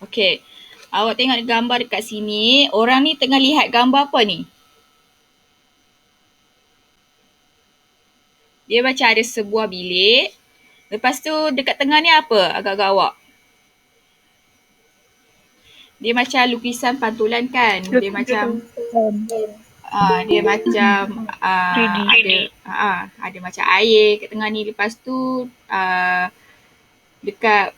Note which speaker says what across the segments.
Speaker 1: Okey. Awak tengok gambar dekat sini. Orang ni tengah lihat gambar apa ni? Dia macam ada sebuah bilik. Lepas tu dekat tengah ni apa agak-agak awak? Dia macam lukisan pantulan kan? Dia macam ada macam air kat tengah ni. Lepas tu dekat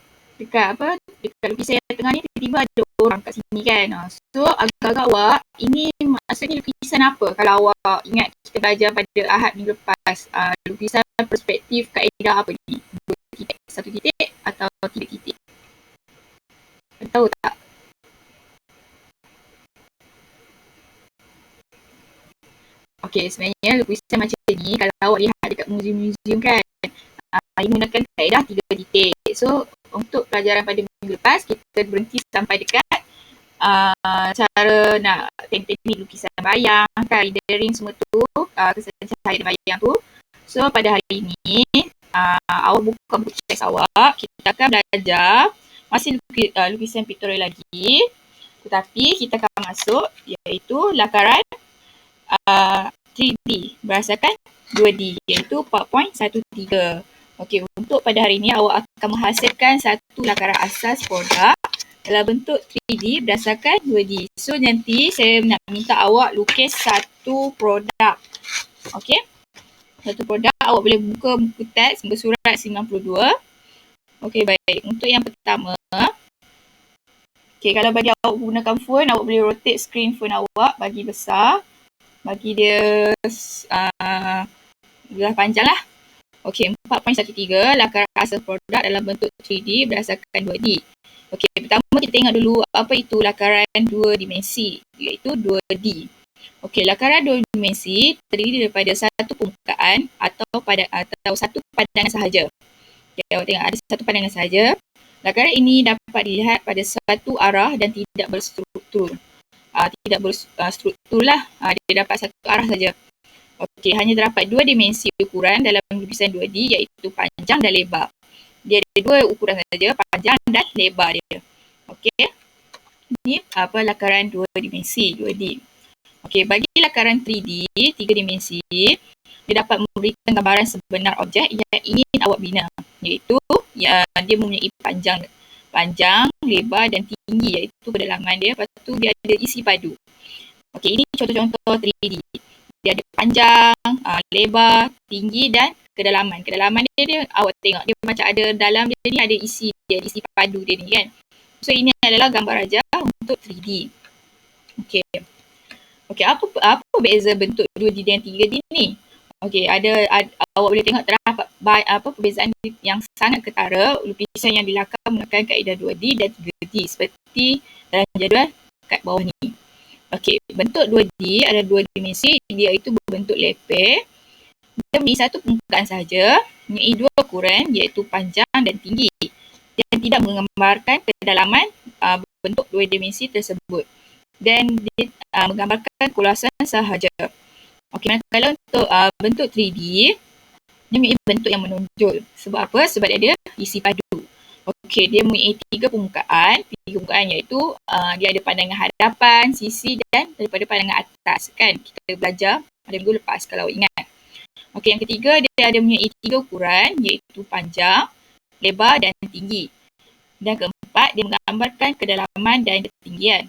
Speaker 1: lukisan yang tengah ni tiba-tiba ada orang kat sini kan. So agak-agak awak, ini maksudnya lukisan apa? Kalau awak ingat kita belajar pada Ahad minggu lepas, lukisan perspektif kaedah apa ni? 2 titik, 1 titik atau 3 titik? Tahu tak? Okey, sebenarnya lukisan macam ni kalau awak lihat dekat muzium-muzium kan, ini menggunakan kaedah 3 titik. So untuk pelajaran pada minggu lepas, kita berhenti sampai dekat cara nak teknik lukisan bayang kan, rendering semua tu, kesan cahaya dan bayang tu. So pada hari ini awak buka buku teks awak, kita akan belajar masih lukisan pictorial lagi, tetapi kita akan masuk iaitu lakaran 3D berdasarkan 2D iaitu 4.13. Okey, untuk pada hari ini awak akan menghasilkan satu lakaran asas produk dalam bentuk 3D berdasarkan 2D. So nanti saya nak minta awak lukis satu produk. Okey? Satu produk, awak boleh buka buku teks muka surat 92. Okey, baik. Untuk yang pertama, okey, kalau bagi awak gunakan phone, awak boleh rotate screen phone awak bagi besar. Bagi dia belah panjang lah. Okey, 4.13 lakaran asas produk dalam bentuk 3D berdasarkan 2D. Okey, pertama kita tengok dulu apa itu lakaran 2 dimensi, iaitu 2D. Okey, lakaran 2 dimensi terdiri daripada satu permukaan atau satu pandangan sahaja. Okay, awak tengok ada satu pandangan sahaja. Lakaran ini dapat dilihat pada satu arah dan tidak berstruktur. Struktur lah. Dia dapat satu arah saja. Okey, hanya terdapat 2 dimensi ukuran dalam lukisan 2D iaitu panjang dan lebar. Dia ada 2 ukuran saja, panjang dan lebar dia. Okey. Ini lakaran 2 dimensi 2D. Okey, bagi lakaran 3D 3 dimensi, dia dapat memberikan gambaran sebenar objek yang ingin awak bina, iaitu dia mempunyai panjang, lebar dan tinggi iaitu kedalaman dia. Lepas tu dia ada isi padu. Okey, ini contoh-contoh 3D. Dia ada panjang, lebar, tinggi dan kedalaman. Kedalaman dia awak tengok dia macam ada dalam dia ni ada isi padu dia ni kan. So ini adalah gambar ajar untuk 3D. Okey. Okey, apa beza bentuk 2D dan 3D ni? Okey, awak boleh tengok terdapat perbezaan yang sangat ketara lukisan yang dilakar menggunakan kaedah 2D dan 3D seperti dalam jadual kat bawah ni. Okey, bentuk 2D ada 2 dimensi, iaitu berbentuk leper. Dia mempunyai satu permukaan sahaja, mempunyai 2 ukuran iaitu panjang dan tinggi dan tidak menggambarkan kedalaman bentuk 2 dimensi tersebut. Dan dia menggambarkan kuluasan sahaja. Okey, kalau untuk bentuk 3D, dia mempunyai bentuk yang menonjol. Sebab apa? Sebab dia ada isi padu. Okey, dia mempunyai 3 permukaan. 3 permukaan iaitu dia ada pandangan hadapan, sisi dan daripada pandangan atas. Kan? Kita belajar pada minggu lepas kalau ingat. Okey, yang ketiga dia ada mempunyai 3 ukuran iaitu panjang, lebar dan tinggi. Dan keempat, dia menggambarkan kedalaman dan ketinggian.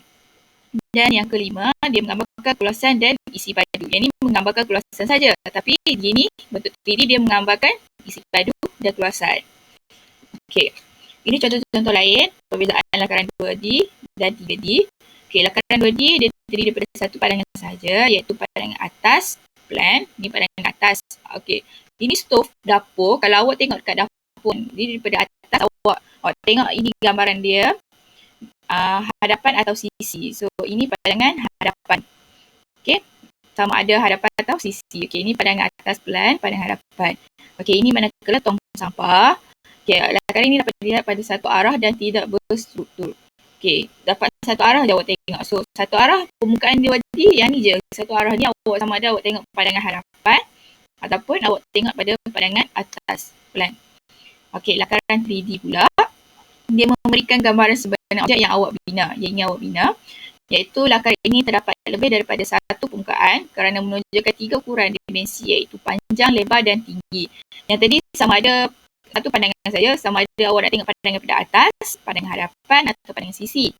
Speaker 1: Dan yang kelima, dia menggambarkan kuluasan dan isi padu. Yang ini menggambarkan kuluasan saja. Tapi di ni bentuk 3D dia menggambarkan isi padu dan kuluasan. Okey. Ini contoh-contoh lain perbezaan lakaran 2D dan 3D. Okey, lakaran 2D dia terdiri daripada satu pandangan sahaja iaitu pandangan atas, plan. Ini pandangan atas. Okey. Ini stov dapur. Kalau awak tengok dekat dapur ni daripada atas awak tengok ini gambaran dia hadapan atau sisi. So ini pandangan hadapan. Okey. Sama ada hadapan atau sisi. Okey, ini pandangan atas plan, pandangan hadapan. Okey, ini manakala tong sampah. Okey, lakaran ini dapat dilihat pada satu arah dan tidak berstruktur. Okey, dapat satu arah je awak tengok. So, satu arah permukaan dia wadi, yang ni je. Satu arah ni awak sama ada awak tengok pandangan hadapan ataupun awak tengok pada pandangan atas plan. Okey, lakaran 3D pula. Dia memberikan gambaran sebenar lakaran objek yang awak bina, iaitu lakaran ini terdapat lebih daripada satu permukaan kerana menunjukkan 3 ukuran dimensi iaitu panjang, lebar dan tinggi. Yang tadi sama ada satu pandangan saja, sama ada awak nak tengok pandangan pada atas, pandangan hadapan atau pandangan sisi.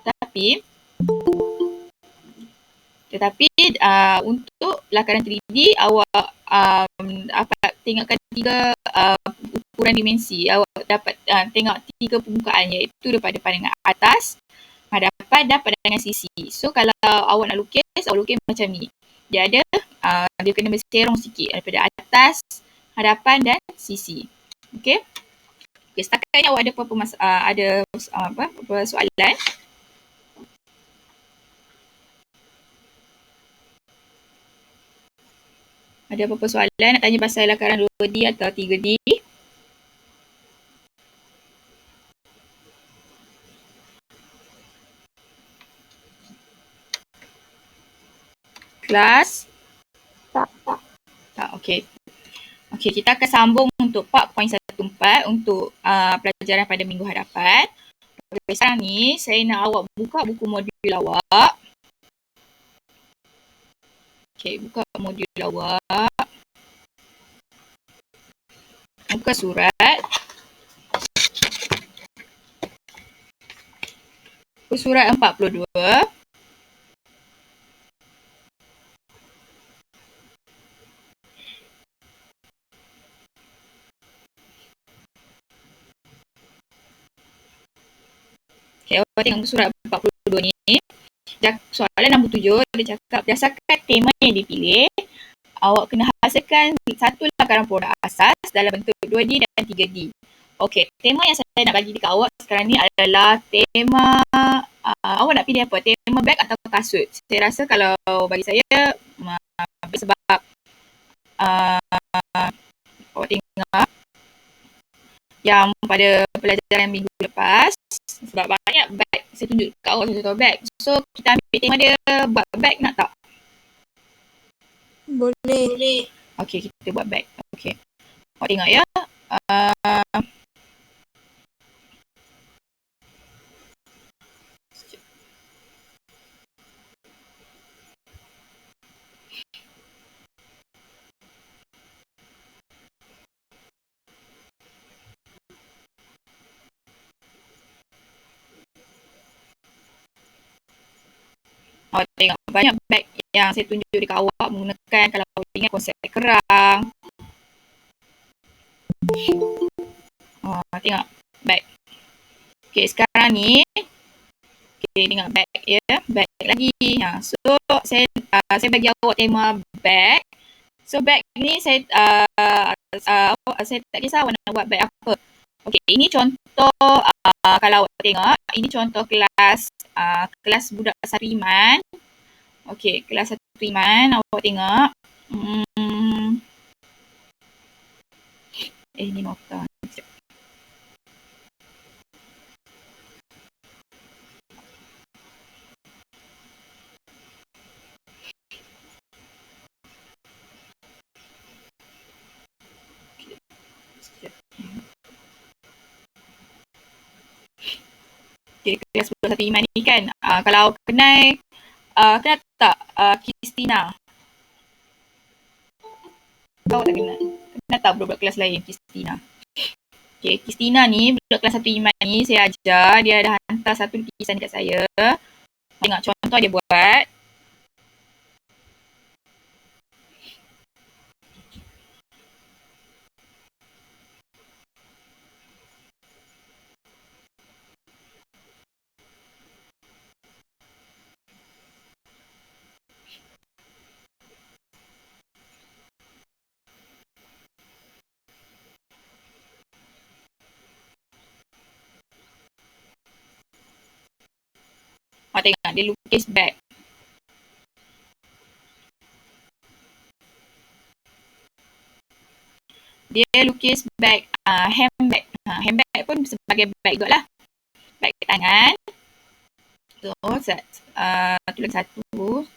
Speaker 1: Tetapi untuk lakaran 3D awak tengokkan 3 ukuran dimensi. Awak dapat tengok 3 permukaan iaitu daripada pandangan atas, hadapan dan pandangan sisi. So kalau awak nak lukis, awak lukis macam ni. Dia ada, dia kena berserong sikit daripada atas, hadapan dan sisi. Okey. Setakat ni awak ada apa soalan? Ada apa-apa soalan nak tanya pasal lakaran 2D atau 3D? Kelas? Tak, okey. Okey, kita akan sambung untuk 4.14 untuk pelajaran pada minggu hadapan. Sekarang ni, saya nak awak buka buku modul awak. Okey, buka modul awak. Buka surat. Surat 42. Okay, awak tengok surat 42 ni. Soalan nombor 7, dia cakap berdasarkan tema yang dipilih, awak kena hasilkan satu lakaran produk asas dalam bentuk 2D dan 3D. Okey, tema yang saya nak bagi dekat awak sekarang ni adalah tema, awak nak pilih apa? Tema beg atau kasut? Saya rasa kalau bagi saya, sebab awak tengok yang pada pelajaran minggu lepas, sebab banyak beg, saya tunjuk kat awak contoh beg. So, kita ambil tema dia buat beg, nak tak?
Speaker 2: Boleh.
Speaker 1: Okey, kita buat beg. Okey. Awak tengok ya. Awak tengok banyak beg yang saya tunjuk dekat awak menggunakan, kalau awak ingat, konsep kerang. Tengok beg. Okey, sekarang ni tengok beg ya, beg lagi. So saya bagi awak tema beg. So beg ni saya tak kisah awak nak buat beg apa. Okey, ini contoh, kalau awak tengok, ini contoh kelas budak satu Iman. Okey, kelas satu Iman, awak tengok. Ni nota. Okay, kelas budak satu Iman ni kan, kalau kenal tak Kristina? Kau tak kenal? Kenal tak budak-budak kelas lain Kristina? Okay, Kristina ni, budak kelas 1 Iman ni, saya ajar, dia ada hantar satu lukisan dekat saya. Tengok contoh dia buat. Tengok, dia lukis beg. Dia lukis beg, handbag. Handbag pun sebagai beg juga lah. Beg tangan. Tu lagi satu.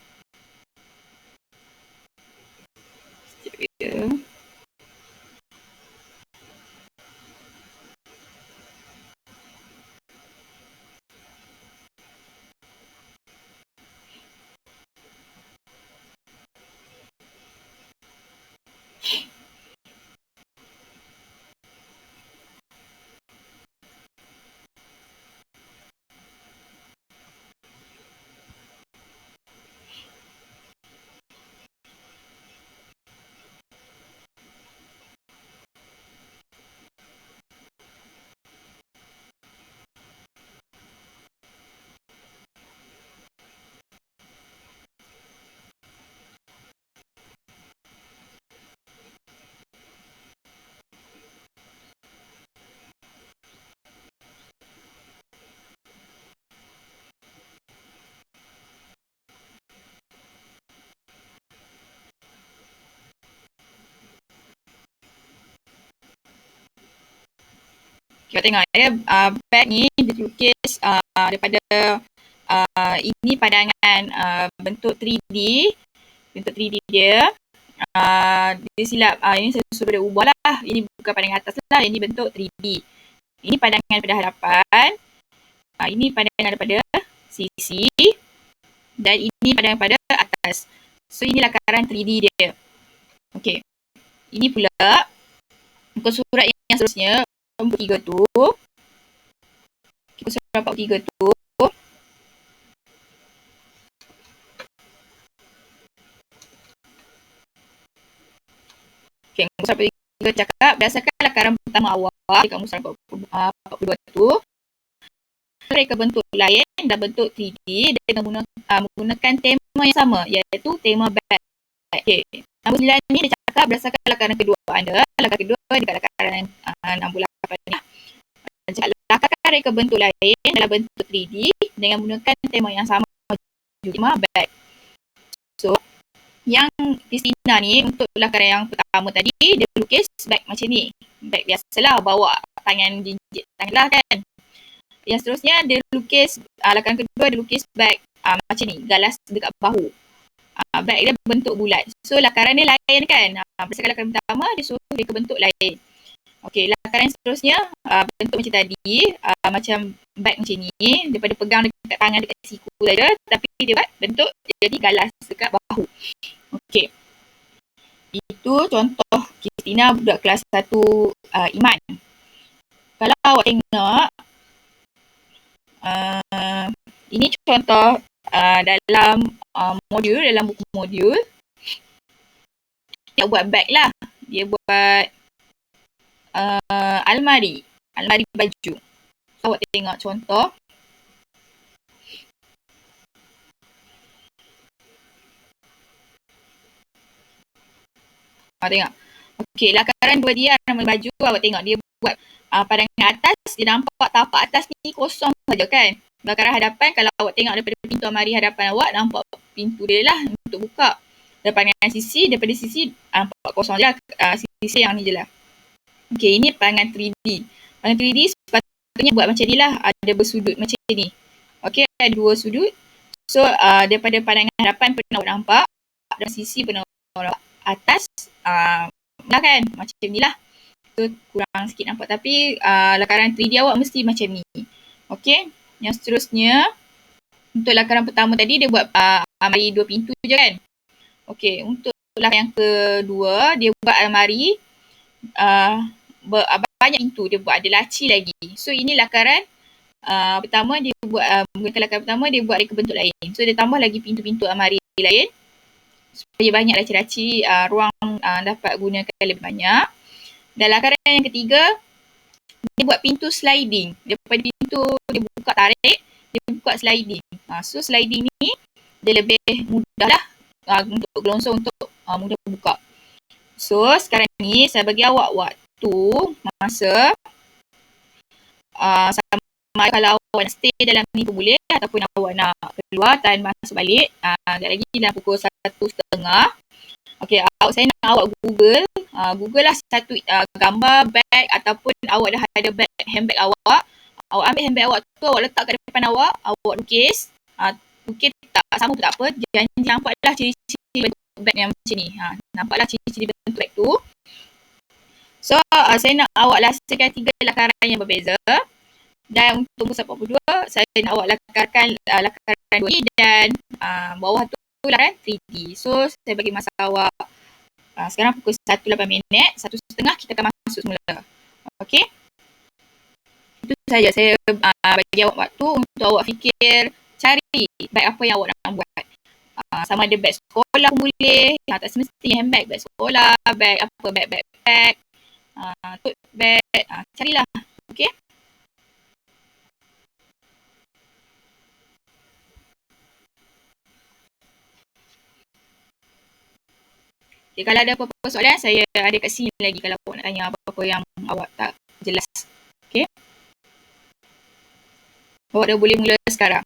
Speaker 1: Kita tengok ya, bag ni dilukis daripada ini padangan bentuk 3D. Bentuk 3D dia. Dia silap. Ini saya suruh dia ubah lah. Ini bukan pandangan atas lah. Ini bentuk 3D. Ini pandangan pada hadapan. Ini pandangan daripada sisi. Dan ini pandangan pada atas. So, ini lakaran 3D dia. Okey. Ini pula muka surat yang seterusnya. Muka 3 tu. Muka surat 43 tu. Okay, muka surat 43 cakap berdasarkan lakaran pertama awal dekat muka surat 42 tu, mereka bentuk lain dan bentuk 3D dengan menggunakan tema yang sama, iaitu tema bag. Okay. Nombor 9 ni dia cakap berdasarkan lakaran kedua anda. Lakaran kedua dekat lakaran 68 ni. Lakaran reka bentuk lain dalam bentuk 3D dengan menggunakan tema yang sama, tema bag. So, yang Christina ni untuk lakaran yang pertama tadi, dia lukis bag macam ni. Bag biasalah, bawa tangan jinjit tangan lah kan. Yang seterusnya dia lukis, lakaran kedua dia lukis bag macam ni, galas dekat bahu. Bag dia bentuk bulat. So lakaran dia lain kan. Berdasarkan lakaran pertama dia suruh dia ke bentuk lain. Okey, lakaran seterusnya bentuk macam tadi, macam bag macam ni, daripada pegang dekat tangan dekat siku saja, tapi dia buat bentuk jadi galas dekat bahu. Okey. Itu contoh Christina budak kelas 1 Iman. Kalau awak tengok ini contoh dalam modul, dalam buku modul. Dia buat bag lah. Dia buat almari baju. So, awak tengok contoh. Awak tengok. Okey, lakaran 2 dia nama baju. Awak tengok dia buat padangan atas. Dia nampak tapak atas ni kosong saja kan. Lakaran hadapan, kalau awak tengok daripada pintu almari hadapan awak, nampak pintu dia lah untuk buka. Daripada sisi nampak kosong je lah. Sisi yang ni je lah. Okey, ini pandangan 3D. Pandangan 3D sepatutnya buat macam ni lah. Ada bersudut macam ni. Okey, ada 2 sudut. So, daripada pandangan hadapan pernah awak nampak. Dan sisi pernah awak nampak. Atas, lah kan. Macam ni lah. So, kurang sikit nampak. Tapi, lakaran 3D awak mesti macam ni. Okey. Yang seterusnya, untuk lakaran pertama tadi, dia buat almari 2 pintu je kan. Okey, untuk lakaran yang kedua, dia buat almari banyak pintu. Dia buat ada laci lagi. So, ini lakaran pertama, dia buat lakaran pertama, dia buat reka bentuk lain. So, dia tambah lagi pintu-pintu almari lain. Supaya banyak laci-laci, ruang dapat gunakan lebih banyak. Dan lakaran yang ketiga, dia buat pintu sliding. Daripada pintu dia buka tarik, dia buka sliding. So sliding ni dia lebih mudah lah untuk gelongsong, untuk mudah buka. So sekarang ni saya bagi awak waktu, masa, sama kalau awak nak stay dalam ni pun boleh, ataupun awak nak keluar dan masuk balik. Sekejap lagi dalam pukul 1:30. Okey, saya nak awak Google lah satu gambar bag, ataupun awak dah ada bag, handbag awak. Awak ambil handbag awak tu, awak letak kat depan awak lukis. Lukis tak sama pun tak apa, jangan nampaklah ciri-ciri bentuk bag yang macam ni. Nampaklah ciri-ciri bentuk bag tu. So, saya nak awak laksanakan 3 lakaran yang berbeza. Dan untuk muka 42, saya nak awak lakarkan lakaran 2 ni, dan bawah tu lakaran 3D. So, saya bagi masa awak sekarang pukul 1:08, 1:30 kita akan masuk semula. Okey? Itu saja. Saya bagi awak waktu untuk awak fikir, cari bag apa yang awak nak buat. Sama ada bag sekolah pun boleh. Tak semestinya handbag, bag sekolah, bag apa, bag backpack, tote bag. Carilah. Okey? Okay, kalau ada apa-apa soalan, saya ada kat sini lagi kalau awak nak tanya apa-apa yang awak tak jelas. Okey? Awak dah boleh mula sekarang.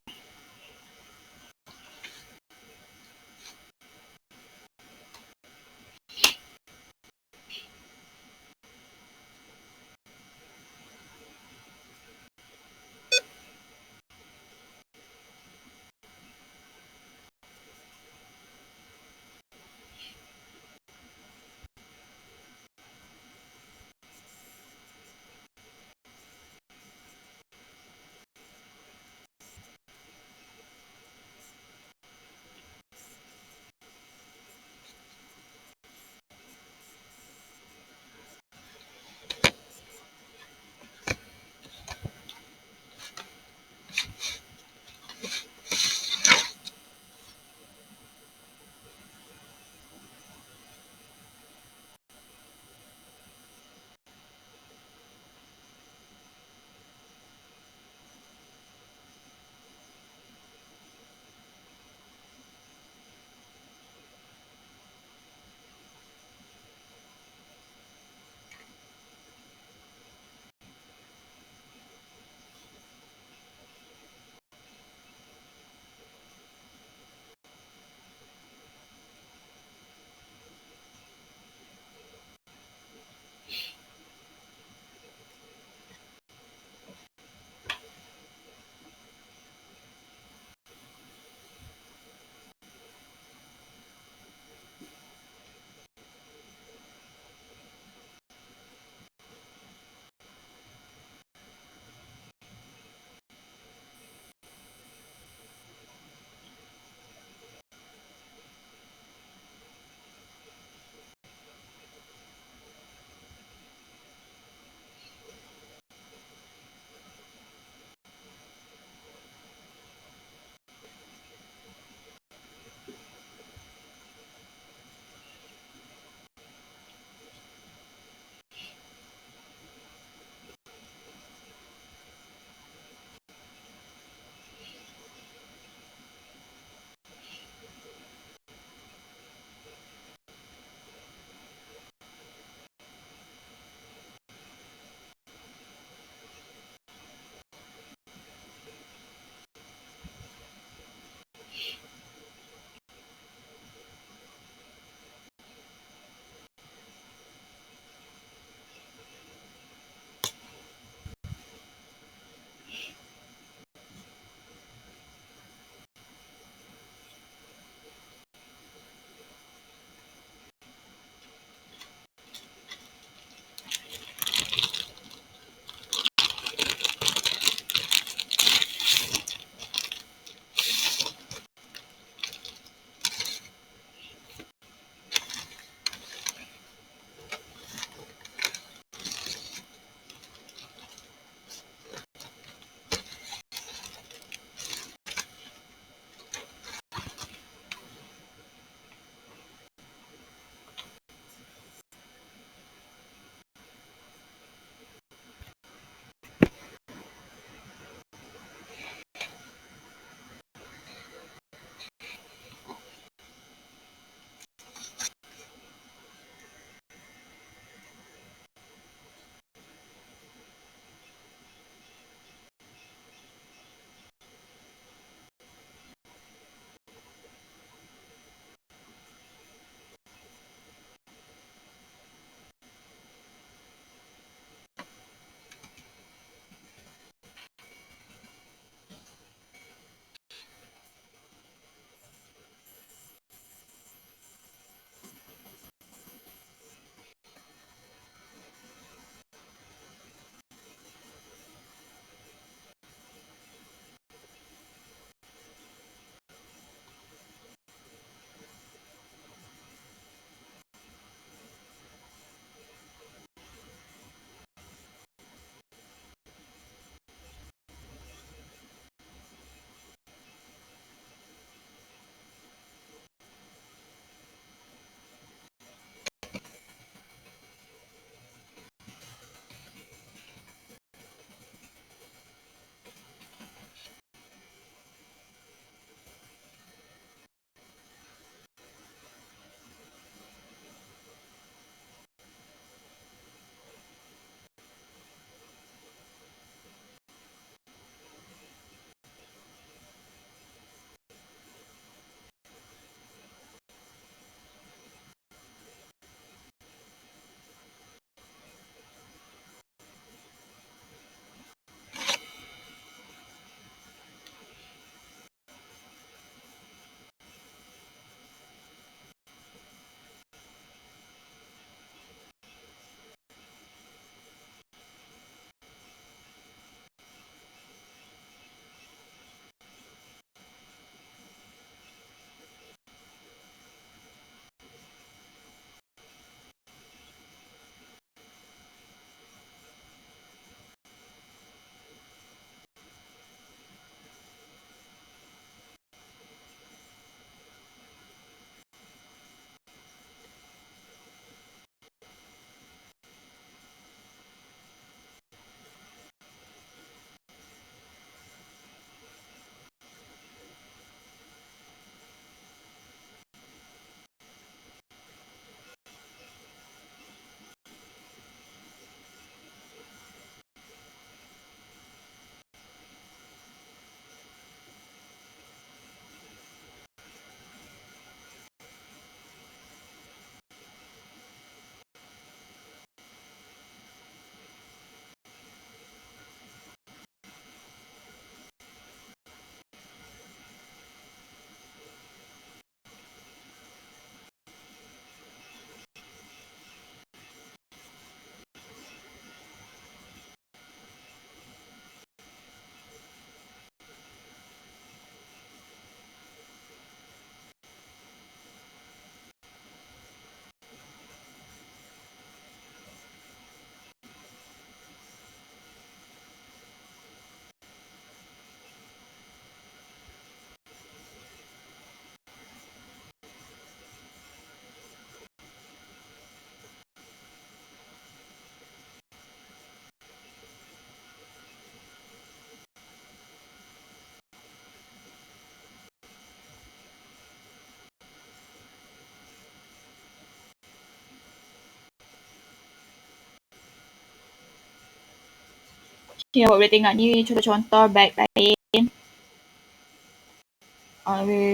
Speaker 1: Okay, awak boleh tengok ni contoh-contoh beg lain.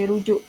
Speaker 1: Rujuk.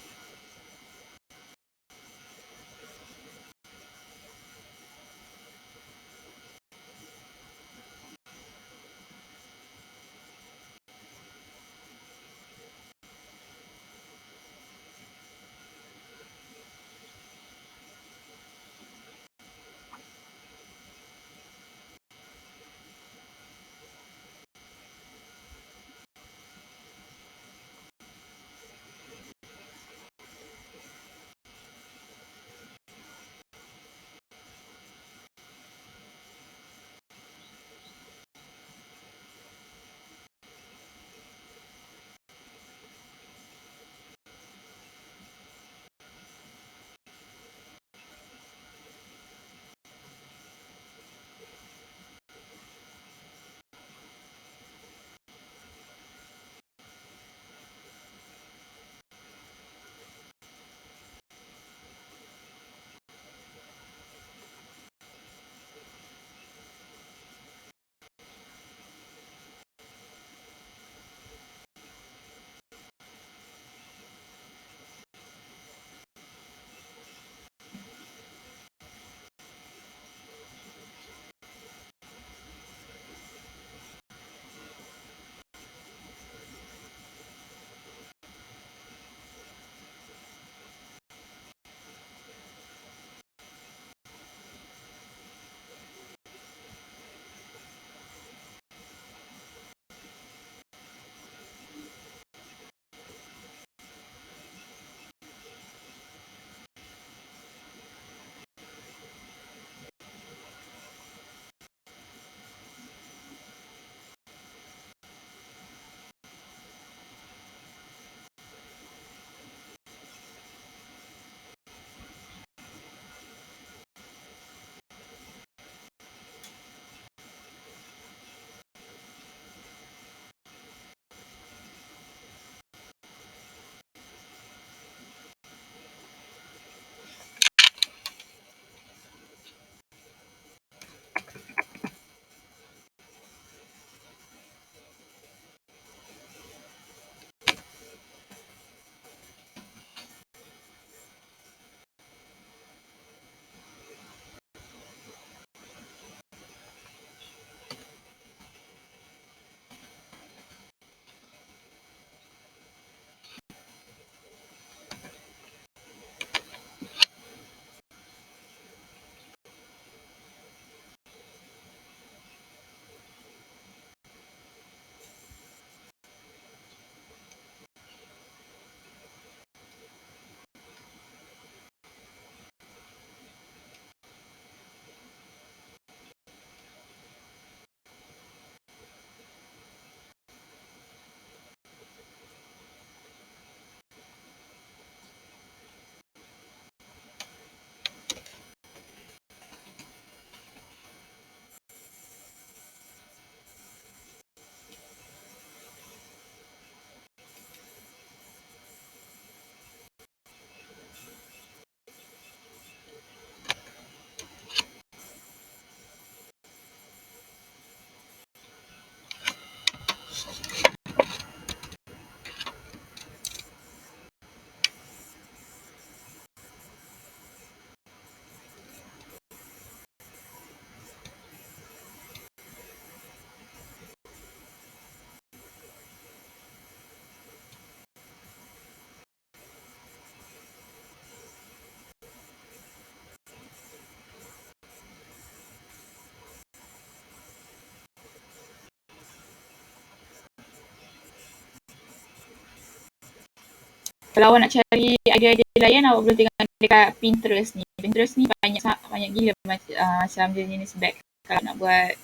Speaker 1: Kalau awak nak cari idea-idea lain, awak boleh tengok dekat Pinterest ni. Pinterest ni banyak gila macam jenis beg kalau nak buat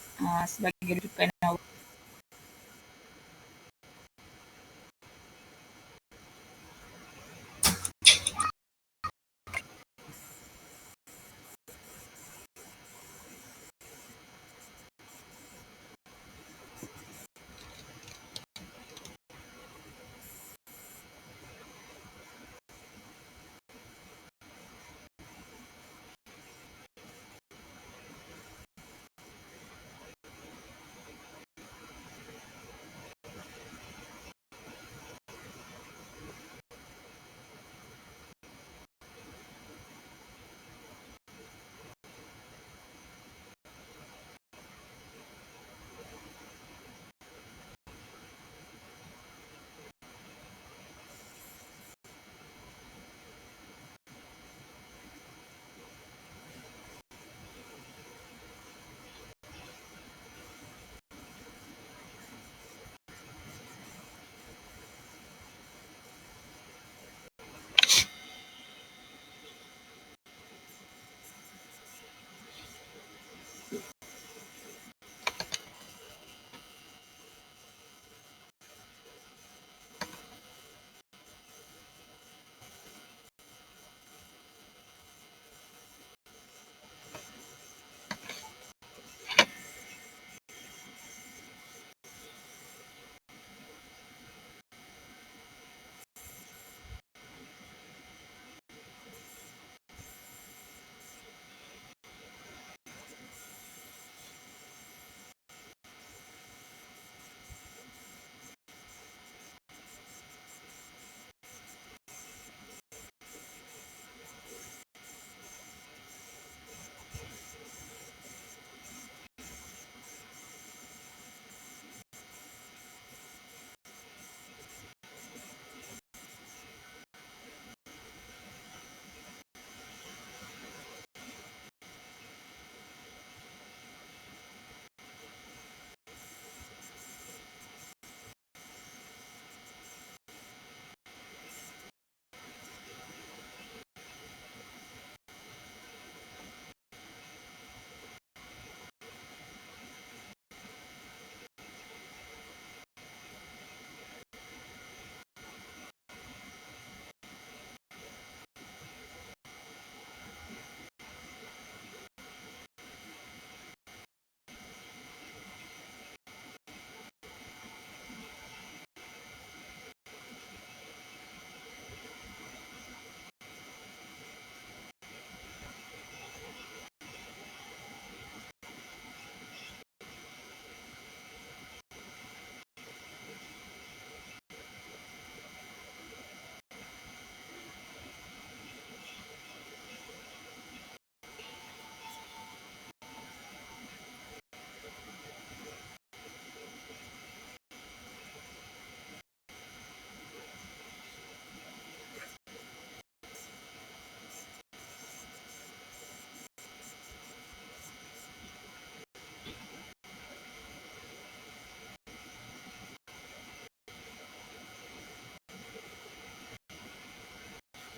Speaker 1: sebagai rujukan awak.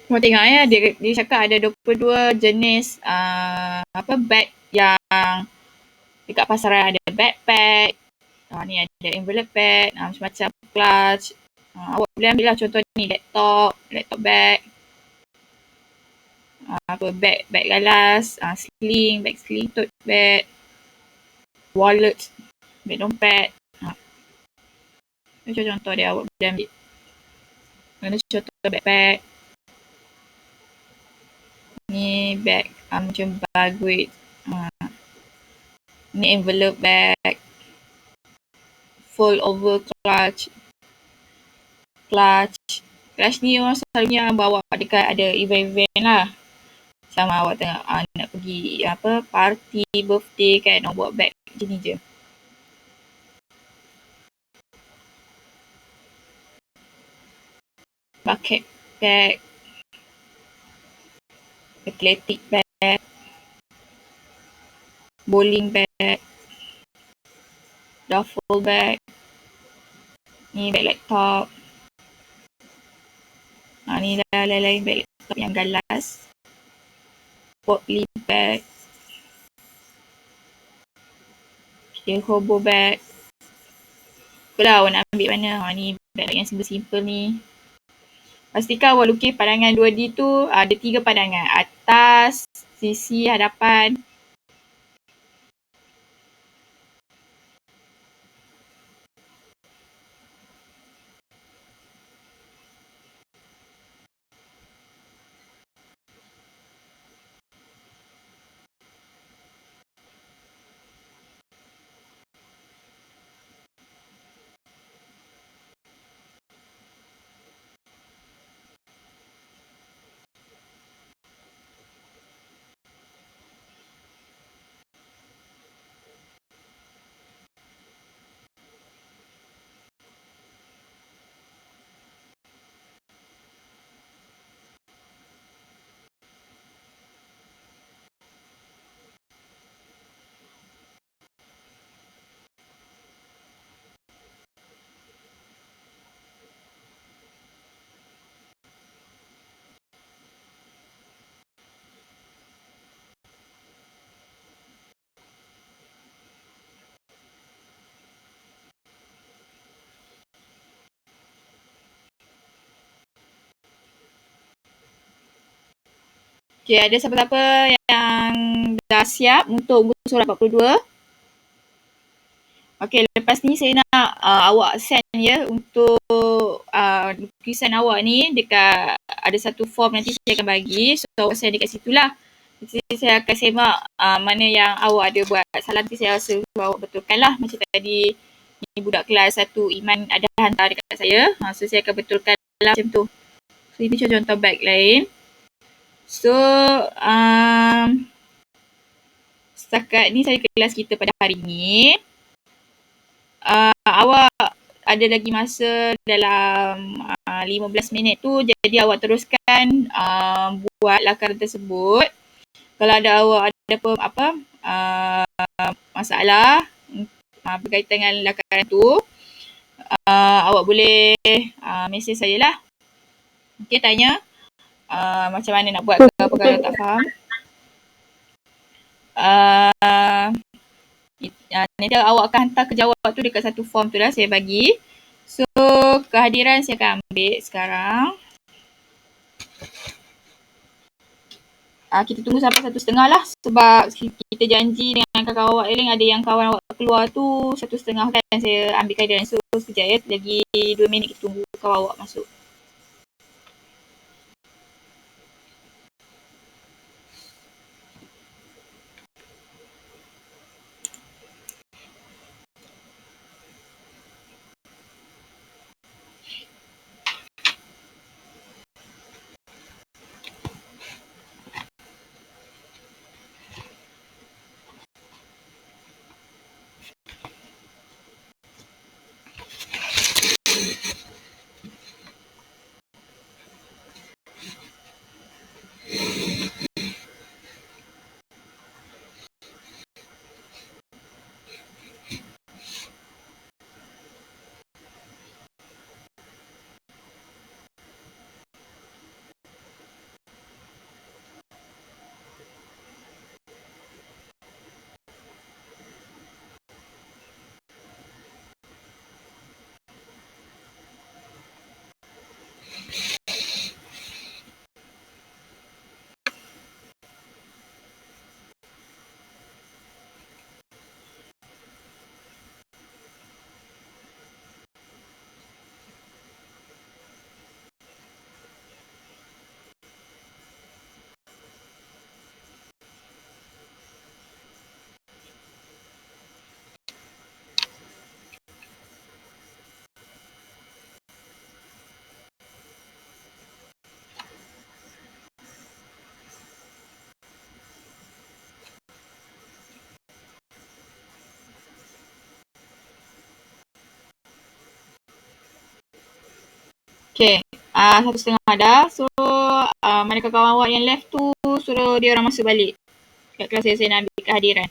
Speaker 1: Kau tengok ya, dia cakap ada 22 jenis bag yang dekat pasaran. Ada backpack, ni ada envelope bag, macam-macam clutch. Awak boleh ambil lah contoh ni, laptop bag, bag galas, bag sling, tote bag, wallet, bag dompet. Macam contoh dia, awak boleh ambil. Mana contoh backpack. Ni bag macam baguette. Ni envelope bag, fold over clutch ni orang selalunya bawa dekat ada event-event lah. Sama awak tengok nak pergi party, birthday kan, nak bawa bag macam ni je. Bucket bag, athletic bag, bowling bag, duffel bag. Ni bag laptop. Ni lain-lain bag laptop yang galas. Portly bag. Okay, hobo bag. Itulah awak nak ambil mana. Ni bag yang simple-simple ni. Pastikan awak lukis pandangan 2D tu ada 3 pandangan. Atas, sisi, hadapan. Okay, ada siapa-siapa yang dah siap untuk muka surat 42? Okay, lepas ni saya nak awak send ya untuk lukisan awak ni dekat ada satu form nanti saya akan bagi. So, awak send dekat situ lah. Nanti saya akan semak mana yang awak ada buat salah. Nanti saya rasa awak betulkan lah. Macam tadi ni budak kelas 1 Iman ada hantar dekat saya. So, saya akan betulkan lah macam tu. So, ini contoh bag lain. So, setakat ni saya kelas kita pada hari ni. Awak ada lagi masa dalam 15 minit tu. Jadi awak teruskan buat lakaran tersebut. Kalau ada awak ada masalah berkaitan dengan lakaran tu, awak boleh mesej saya lah. Okay, tanya macam mana nak buat ke apa kalau tak faham. Nanti awak akan hantar kerja awak tu dekat satu form tu lah saya bagi. So, kehadiran saya akan ambil sekarang. Kita tunggu sampai 1:30 lah. Sebab kita janji dengan kawan awak lain, ada yang kawan awak keluar tu 1:30 kan. Saya ambil kehadiran. So, sekejap ya. Lagi 2 minit kita tunggu kawan awak masuk. Okay, 1:30 dah. So, manakah kawan awak yang left tu, suruh dia orang masuk balik kat kelas saya nak ambil kehadiran.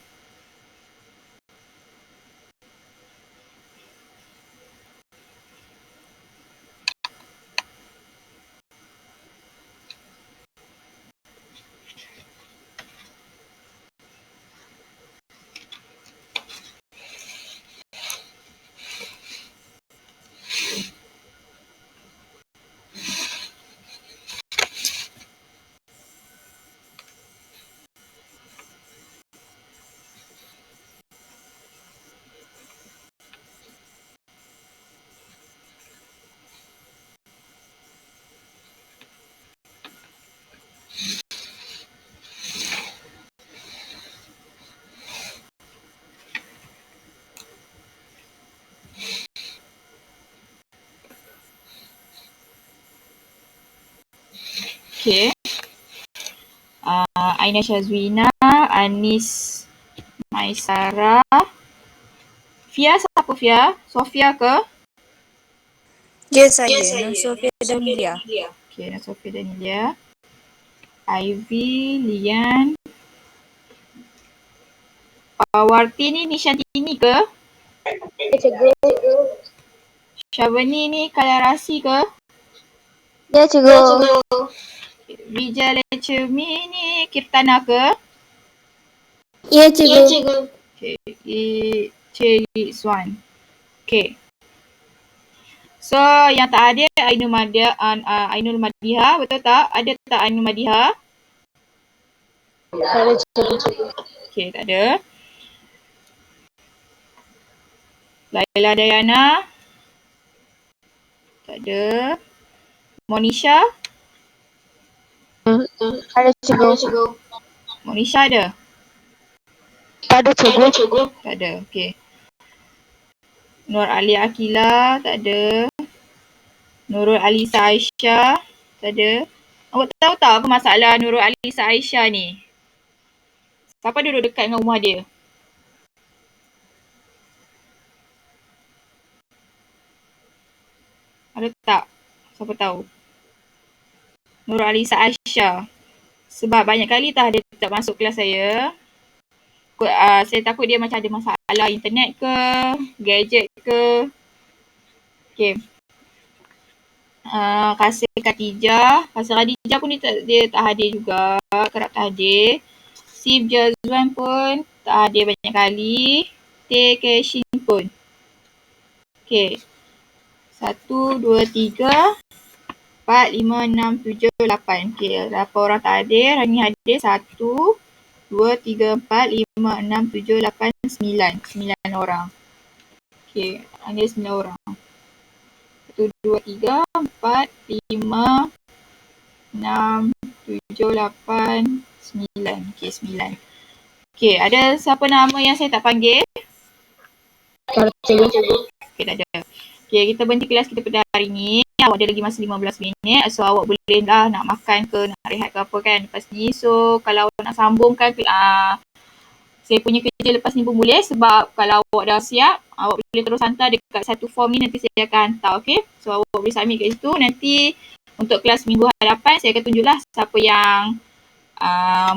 Speaker 1: Okay. Aina Syazwina, Anis Maisara, Fia siapa Fia? Sofia ke?
Speaker 2: Ya saya, Nur Sofia Danilia.
Speaker 1: Okay, Nur Sofia Danilia. Ivy, Lian. Warti ni Nishantini ke?
Speaker 2: Ya cikgu.
Speaker 1: Syavani ni Kalarasi ke?
Speaker 2: Ya cikgu.
Speaker 1: Vijalechumi ni Kirtana ke?
Speaker 2: Ya cikgu.
Speaker 1: Okay, Ceri Swan. Okay. So, yang tak ada Ainul Madiha, betul tak? Ada tak Ainul Madiha?
Speaker 2: Ada cikgu.
Speaker 1: Okay, tak ada. Laila Dayana? Tak ada. Monisha?
Speaker 2: Ada cikgu.
Speaker 1: Monisha ada?
Speaker 2: Ada cikgu.
Speaker 1: Tak ada, okay. Nur Ali Akila? Tak ada. Nurul Alisa Aisyah? Tak ada. Awak tahu tak apa masalah Nurul Alisa Aisyah ni? Siapa duduk dekat dengan rumah dia? Ada tak? Siapa tahu? Nurul Alisa Aisyah. Sebab banyak kali dia tak masuk kelas saya. Saya takut dia macam ada masalah internet ke, gadget ke. Okay. Kasih Khatijah. Kasih Khadijah pun dia tak hadir juga. Kerap tak hadir. Sif Jazwan pun tak hadir banyak kali. Teh Keshin pun. Okay. 1, 2, 3, 4, 5, 6, 7, 8. Okay. Berapa orang tak hadir? Hari ni hadir 1, 2, 3, 4, 5, 6, 7, 8, 9. 9 orang. Okay. Hadir 9 orang. 1, 2, 3, 4, 5, 6, 7, 8, 9. Okay, 9. Okay, ada siapa nama yang saya tak panggil?
Speaker 2: Ada cikgu.
Speaker 1: Okay, tak ada. Okay, kita berhenti kelas kita pada hari ni. Awak ada lagi masa 15 minit. So, awak boleh lah nak makan ke, nak rehat ke apa kan lepas ni. So, kalau awak nak sambungkan, saya punya kerja lepas ni pun boleh. Sebab kalau awak dah siap, awak boleh terus hantar dekat satu form ni. Nanti saya akan hantar, okay? So, awak boleh submit kat situ. Nanti untuk kelas minggu hadapan, saya akan tunjuklah siapa yang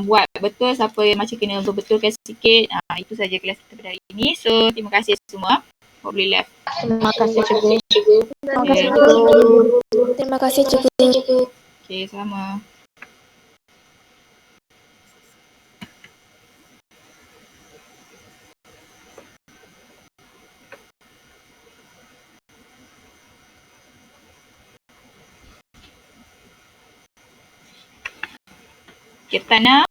Speaker 1: buat betul, siapa yang macam kena berbetulkan sikit. Itu saja kelas kita pada hari ini. So, terima kasih semua. Awak boleh left.
Speaker 2: Terima kasih cikgu. Terima kasih cikgu.
Speaker 1: Okay, sama. Okay, Tana.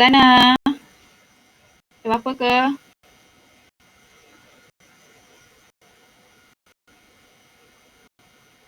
Speaker 1: Tana. Ada apa ke?